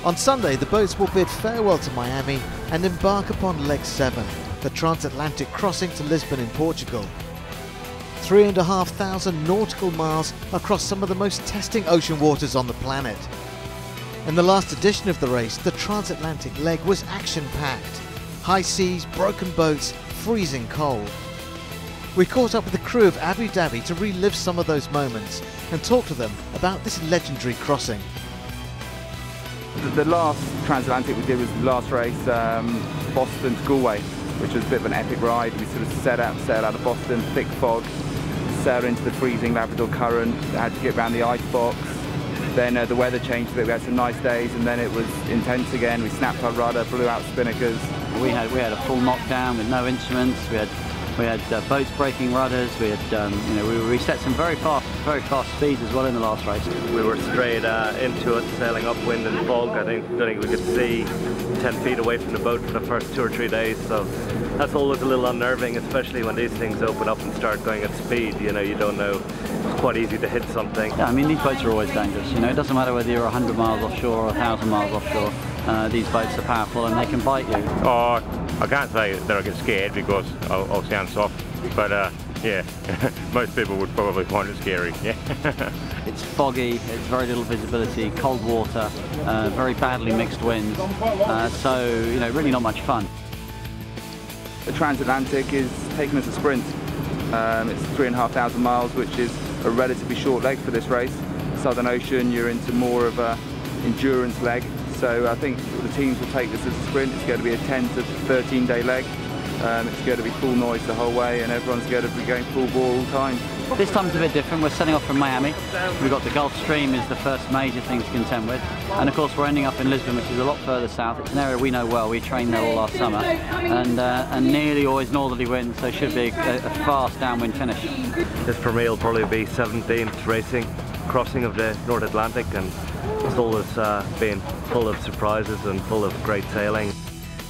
On Sunday, the boats will bid farewell to Miami and embark upon Leg 7, the Transatlantic crossing to Lisbon in Portugal. 3,500 nautical miles across some of the most testing ocean waters on the planet. In the last edition of the race, the Transatlantic leg was action-packed. High seas, broken boats, freezing cold. We caught up with the crew of Abu Dhabi to relive some of those moments and talk to them about this legendary crossing. The last Transatlantic we did was the last race, Boston to Galway, which was a bit of an epic ride. We sort of sailed out of Boston, thick fog, sailed into the freezing Labrador Current, had to get around the ice box. Then the weather changed a bit, we had some nice days, and then it was intense again. We snapped our rudder, blew out spinnakers. We had a full knockdown with no instruments. We had boats breaking rudders. We had we set some very fast speeds as well in the last race. We were straight into it, sailing upwind and fog. I don't think we could see 10 feet away from the boat for the first 2 or 3 days. So that's always a little unnerving, especially when these things open up and start going at speed. You know, you don't know. It's quite easy to hit something. Yeah, I mean, these boats are always dangerous. You know, it doesn't matter whether you're 100 miles offshore or 1,000 miles offshore. These boats are powerful and they can bite you. Oh, I can't say that I get scared because I'll sound soft, but yeah, most people would probably find it scary. Yeah. It's foggy, it's very little visibility, cold water, very badly mixed winds, so you know, really not much fun. The Transatlantic is taken as a sprint. It's 3,500 miles, which is a relatively short leg for this race. Southern Ocean, you're into more of a endurance leg. So I think the teams will take this as a sprint. It's going to be a 10 to 13 day leg. It's going to be full noise the whole way, and everyone's going to be going full bore all the time. This time's a bit different. We're setting off from Miami. We've got the Gulf Stream is the first major thing to contend with. And of course we're ending up in Lisbon, which is a lot further south. It's an area we know well. We trained there all last summer. And nearly always northerly winds, so it should be a fast downwind finish. This for me will probably be 17th racing crossing of the North Atlantic, and it's always been full of surprises and full of great sailing.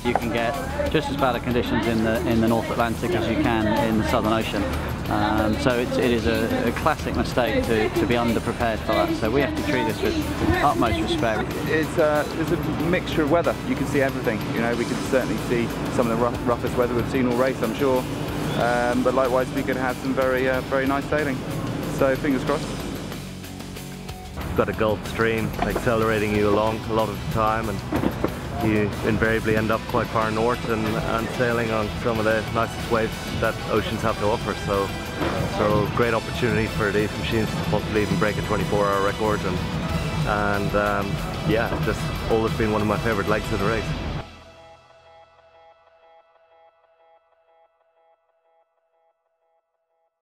You can get just as bad conditions in the North Atlantic as you can in the Southern Ocean. So it is a classic mistake to be underprepared for that. So we have to treat this with utmost respect. It's a mixture of weather. You can see everything. You know, we can certainly see some of the roughest weather we've seen all race, I'm sure. But likewise, we could have some very nice sailing. So fingers crossed. Got a Gulf Stream accelerating you along a lot of the time, and you invariably end up quite far north and sailing on some of the nicest waves that oceans have to offer. So great opportunity for these machines to possibly even break a 24-hour record, and yeah, just always been one of my favourite legs of the race.